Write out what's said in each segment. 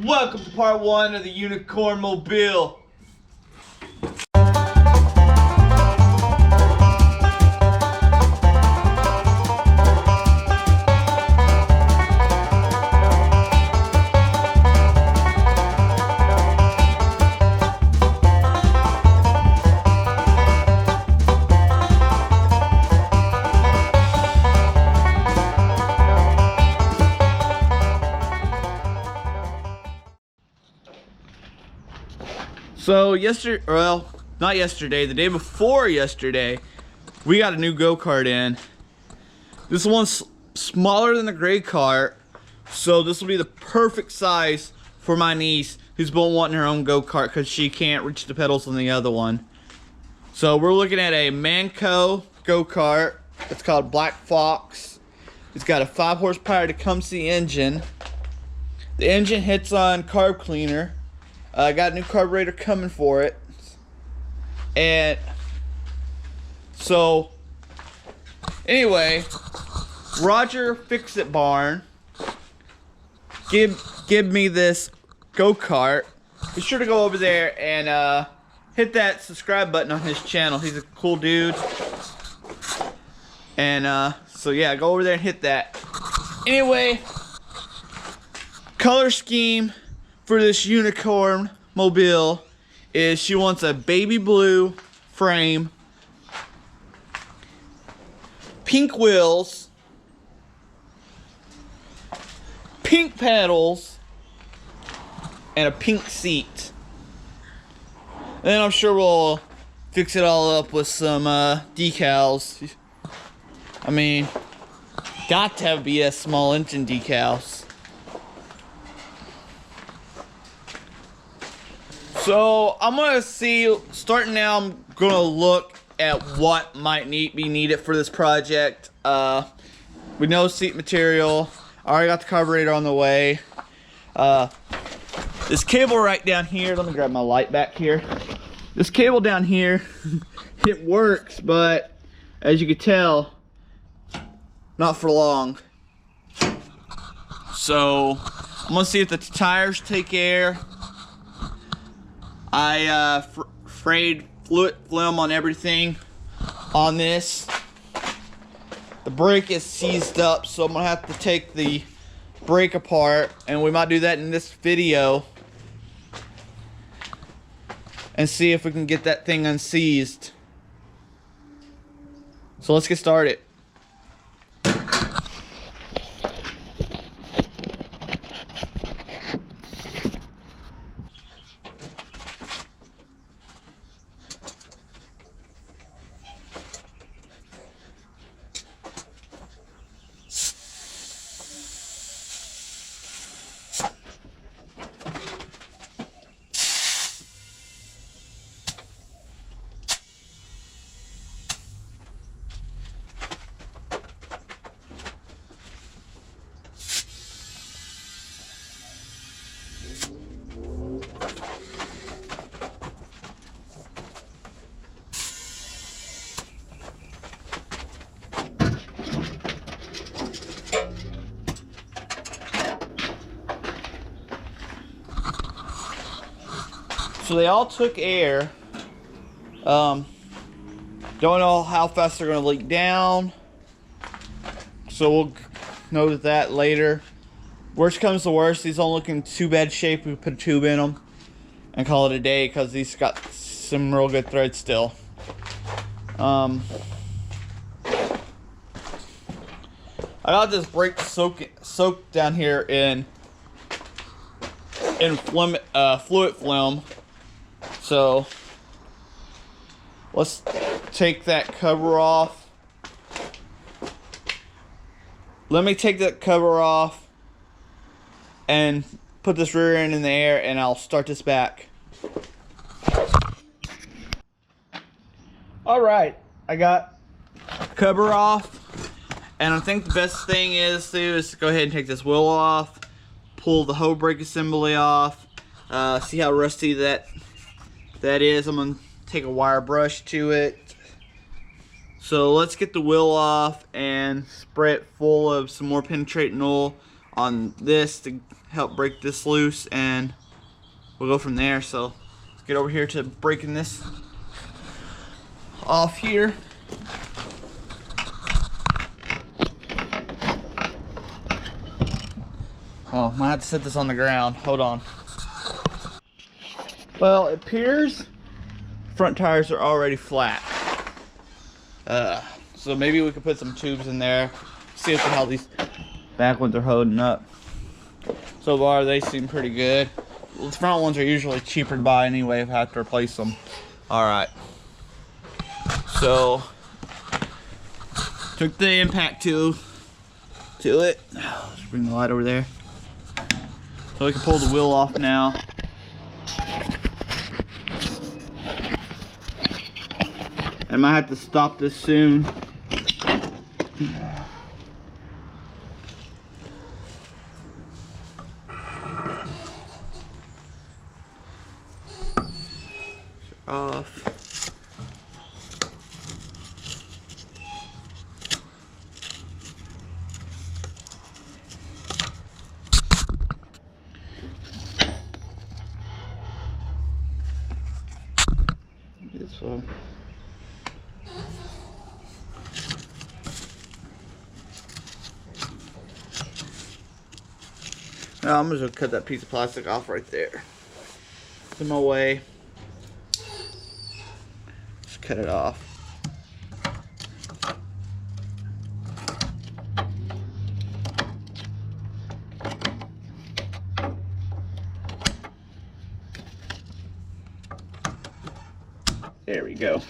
Welcome to part 1 of the Unicorn Mobile. So yesterday, well, not yesterday, the day before yesterday, we got a new go-kart in. This one's smaller than the gray kart, so this will be the perfect size for my niece who's been wanting her own go-kart because she can't reach the pedals on the other one. So we're looking at a Manco Go-Kart. It's called Black Fox. It's got a 5 horsepower Tecumseh engine. The engine hits on carb cleaner. I got a new carburetor coming for it. And so anyway, Roger Fix-It Barn give me this go-kart. Be sure to go over there and hit that subscribe button on his channel. He's a cool dude. And so yeah, go over there and hit that. Anyway, color scheme for this Unicorn Mobile is she wants a baby blue frame, pink wheels, pink pedals, and a pink seat. And then I'm sure we'll fix it all up with some decals. I mean, got to have BS small engine decals. So I'm gonna see, starting now, I'm gonna look at what might be needed for this project. We know seat material. I already got the carburetor on the way. This cable right down here, let me grab my light back here. This cable down here, it works, but as you can tell, not for long. So I'm gonna see if the tires take air. I sprayed fluid film on everything on this. The brake is seized up, so I'm gonna have to take the brake apart, and we might do that in this video and see if we can get that thing unseized. So let's get started. So they all took air. Don't know how fast they're gonna leak down. So we'll note that later. Worst comes to worst, these don't look in too bad shape. We put a tube in them and call it a day because these got some real good thread still. I got this brake soaked down here in fluid film. So let's take that cover off. Let me take that cover off and put this rear end in the air, and I'll start this back. Alright, I got cover off, and I think the best thing is to go ahead and take this wheel off, pull the whole brake assembly off, see how rusty that is. I'm going to take a wire brush to it. So let's get the wheel off and spray it full of some more penetrating oil on this to help break this loose, and we'll go from there. So let's get over here to breaking this off here. Oh, might have to set this on the ground. Hold on. Well, it appears front tires are already flat. So maybe we could put some tubes in there, see if how these back ones are holding up. So far, they seem pretty good. The front ones are usually cheaper to buy anyway if I have to replace them. All right. So, took the impact tube to it. Let's bring the light over there. So we can pull the wheel off now. I might have to stop this soon. Off. This one. Now I'm just gonna cut that piece of plastic off right there. It's in my way. Just cut it off. There we go.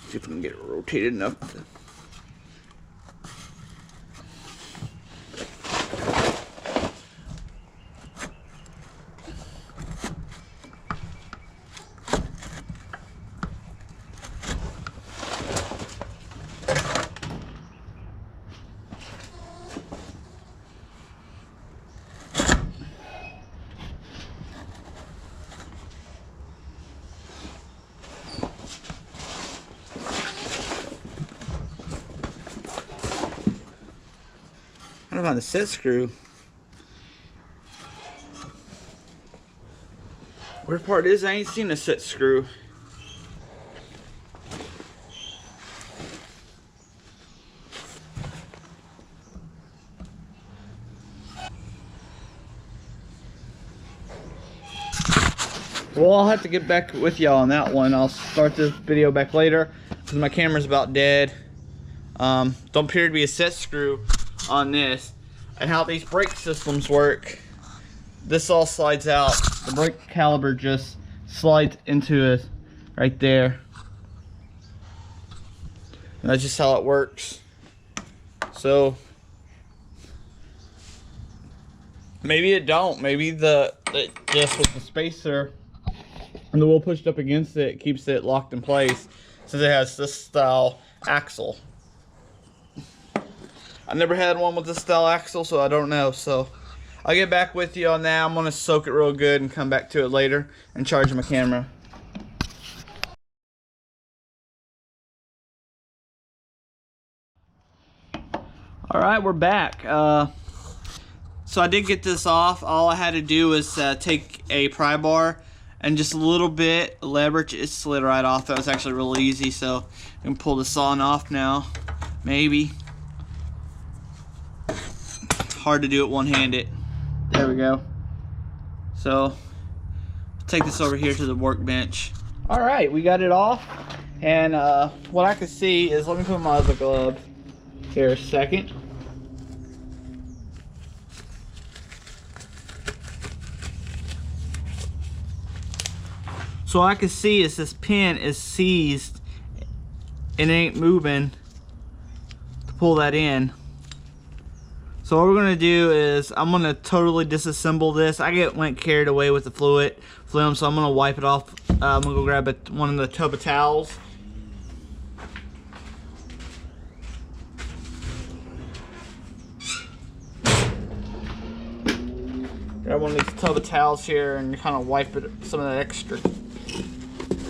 See if we can get it rotated enough. I don't find the set screw. Where part is, I ain't seen a set screw. Well, I'll have to get back with y'all on that one. I'll start this video back later because my camera's about dead. Don't appear to be a set screw on this. And how these brake systems work, this all slides out. The brake caliper just slides into it right there. And that's just how it works. So maybe it don't. Maybe just with the spacer and the wheel pushed up against it keeps it locked in place since it has this style axle. I never had one with this style axle, so I don't know. So I'll get back with you on that. I'm gonna soak it real good and come back to it later and charge my camera. All right, we're back. So I did get this off. All I had to do was take a pry bar and just a little bit leverage. It slid right off. That was actually really easy. So I can pull this on off now, maybe. Hard to do it one-handed. There we go. So take this over here to the workbench. All right, we got it off, and what I can see is, let me put my other glove here a second. So what I can see is this pin is seized and it ain't moving to pull that in. So what we're gonna do is I'm gonna totally disassemble this. went carried away with the film, so I'm gonna wipe it off. I'm gonna go grab one of the tub of towels. Grab one of these tub of towels here and kind of wipe it, some of that extra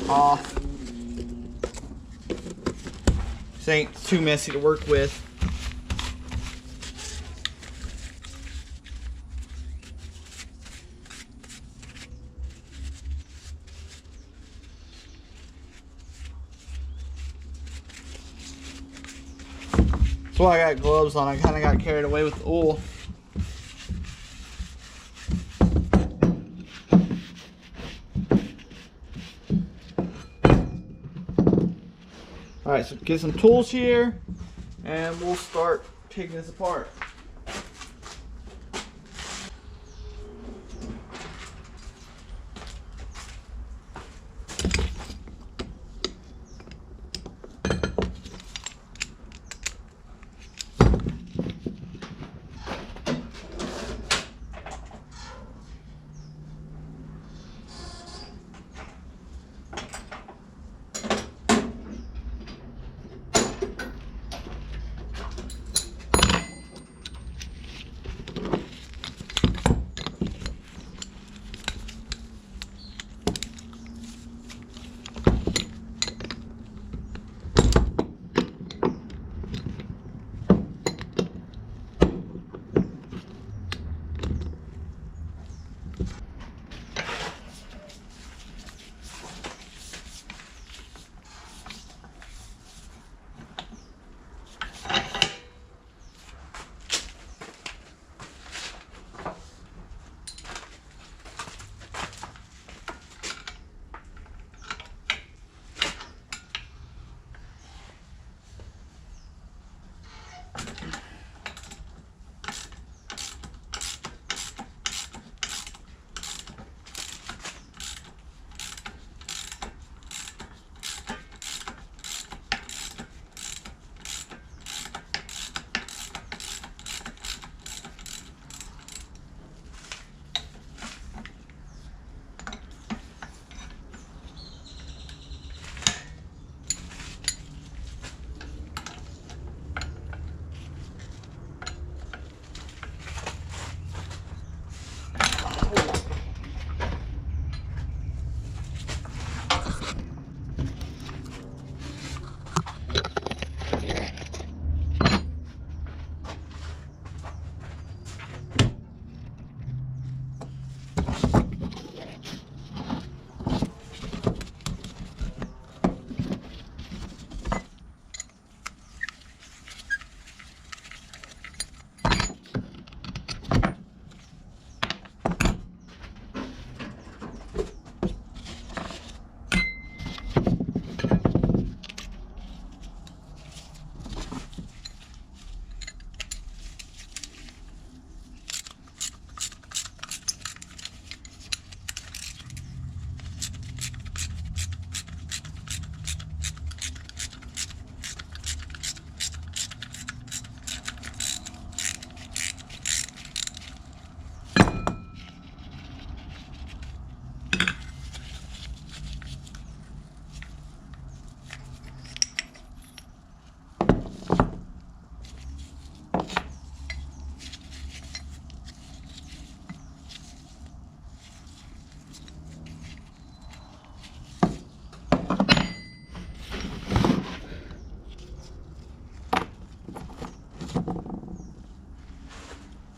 off. This ain't too messy to work with. That's why I got gloves on. I kind of got carried away with the oil. Alright, so get some tools here and we'll start taking this apart.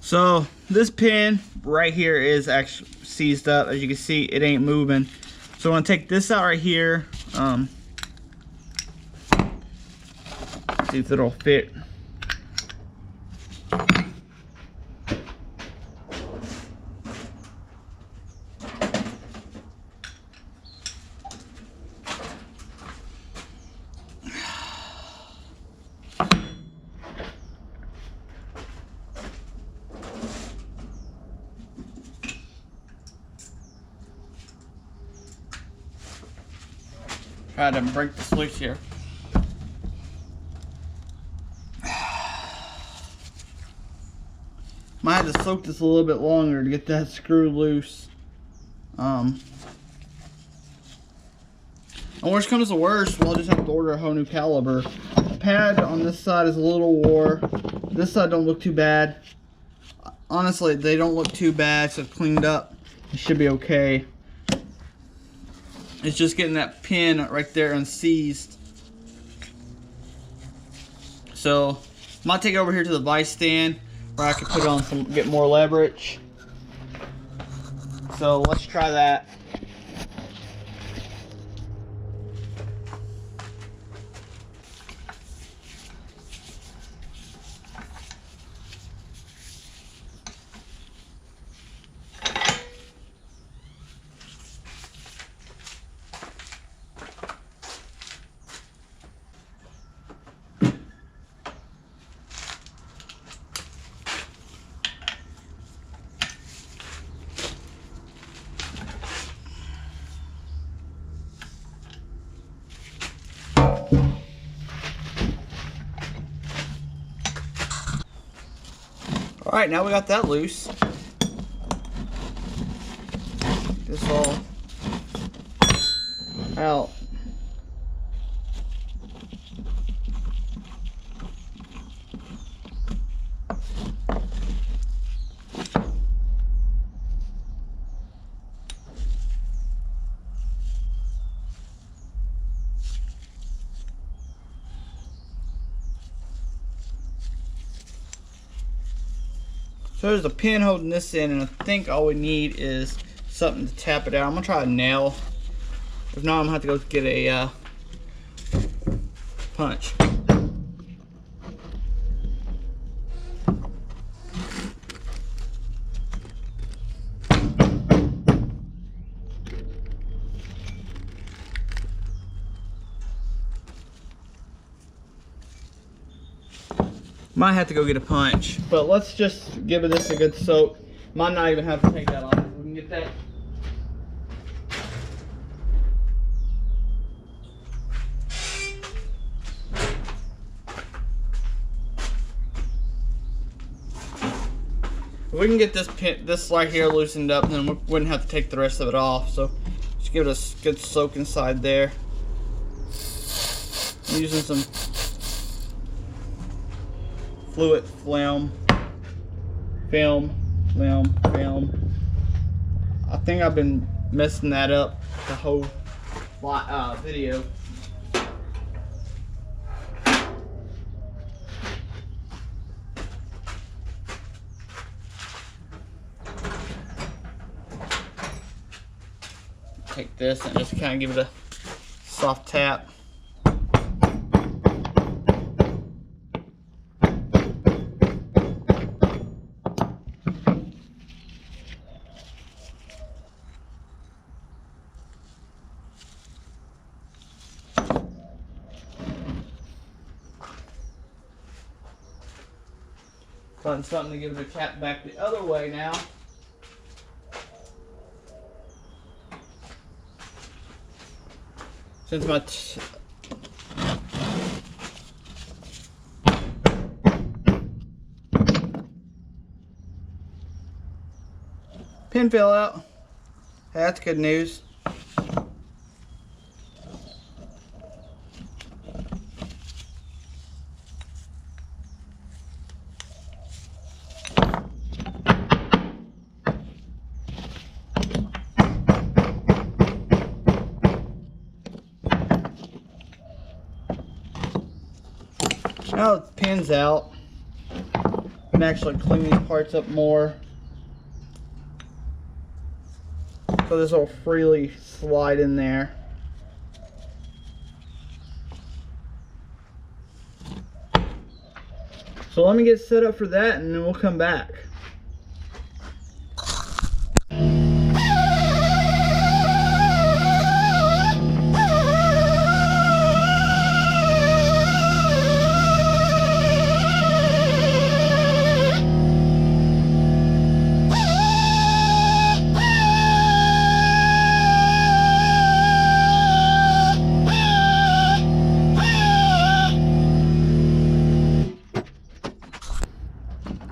So this pin right here is actually seized up. As you can see, it ain't moving. So I'm gonna take this out right here. See if it'll fit. Try to break this loose here. Might have to soak this a little bit longer to get that screw loose. And worst comes to worst, we'll just have to order a whole new caliber. The pad on this side is a little wore. This side don't look too bad. honestly, they don't look too bad, so cleaned up. It should be okay. It's just getting that pin right there unseized. So I might take it over here to the vice stand where I can put on some, get more leverage. So let's try that. Alright, now we got that loose. This all out. So there's a pin holding this in, and I think all we need is something to tap it out. I'm gonna try a nail. If not, I'm gonna have to go get a punch. Might have to go get a punch, but let's just give this a good soak. Might not even have to take that off. We can get that. If we can get this pin, this right here loosened up, then we wouldn't have to take the rest of it off. So just give it a good soak inside there. I'm using some fluid film. I think I've been messing that up the whole video. Take this and just kind of give it a soft tap. Find something to give it a tap back the other way now. Since my pin fell out. Hey, that's good news. Now the pin's out, I can actually clean these parts up more so this will freely slide in there. So let me get set up for that and then we'll come back.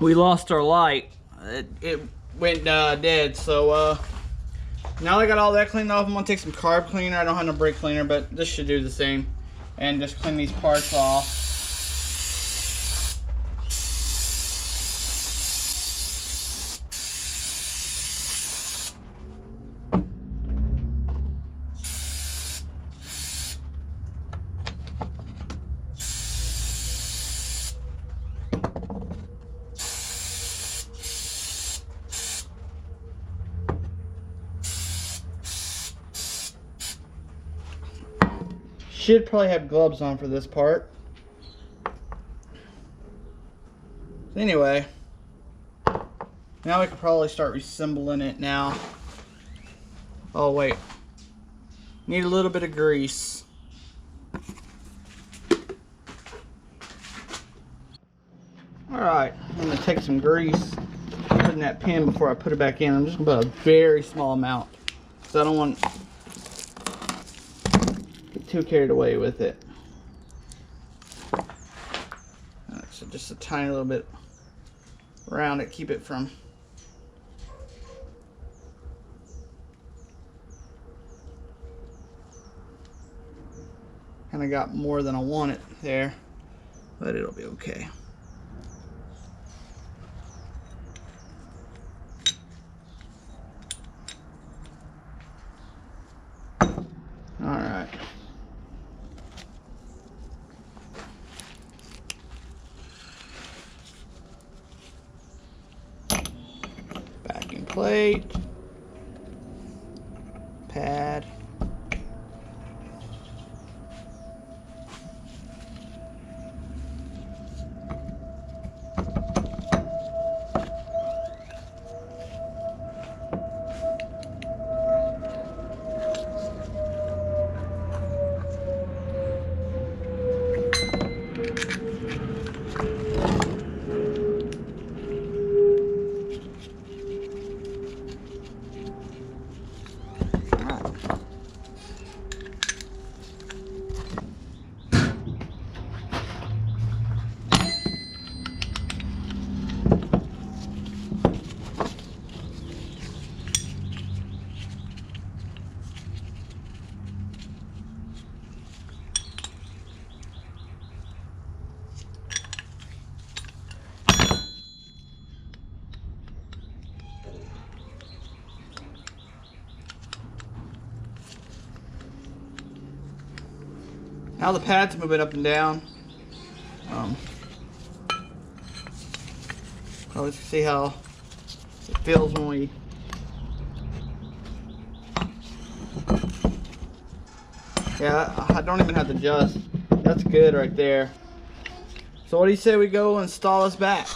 We lost our light. It went dead. So now I got all that cleaned off. I'm gonna take some carb cleaner. I don't have no brake cleaner, but this should do the same. And just clean these parts off. should probably have gloves on for this part. Anyway, now we can probably start reassembling it now. Oh wait, need a little bit of grease. Alright, I'm going to take some grease, put in that pin before I put it back in. I'm just going to put a very small amount, because I don't want to get too carried away with it. Alright, so just a tiny little bit around it, keep it from kind of got more than I wanted there, but it'll be okay. Alright. Backing plate. Pad. Now the pad's moving up and down. Let's see how it feels when we I don't even have to adjust. That's good right there. So what do you say we go install this back?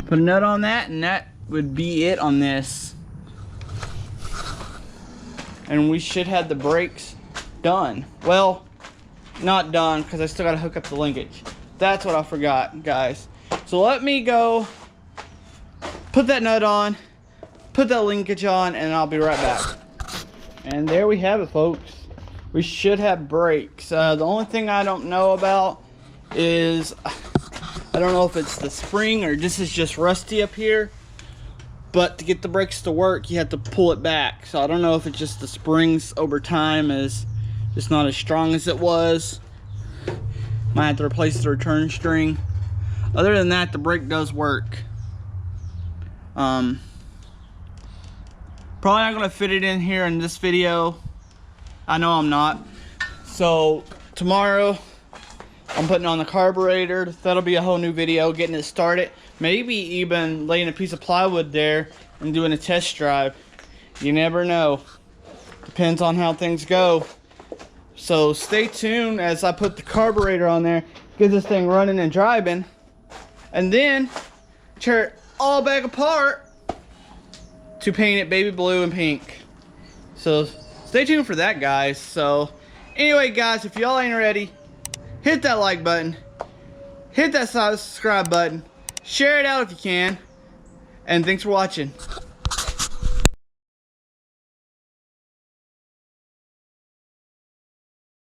Put a nut on that, and that would be it on this. And we should have the brakes done. Well, not done, because I still got to hook up the linkage. That's what I forgot, guys. So let me go put that nut on, put that linkage on, and I'll be right back. And there we have it, folks. We should have brakes. The only thing I don't know about is, I don't know if it's the spring or this is just rusty up here, but to get the brakes to work you have to pull it back. So I don't know if it's just the springs over time is just not as strong as it was. Might have to replace the return string. Other than that, the brake does work. Probably not going to fit it in here in this video. I know I'm not. So tomorrow I'm putting on the carburetor. That'll be a whole new video, getting it started. Maybe even laying a piece of plywood there and doing a test drive. You never know. Depends on how things go. So stay tuned as I put the carburetor on there, get this thing running and driving, and then tear it all back apart to paint it baby blue and pink. So stay tuned for that, guys. So anyway, guys, if y'all ain't ready, hit that like button, hit that subscribe button, Share it out if you can. And thanks for watching.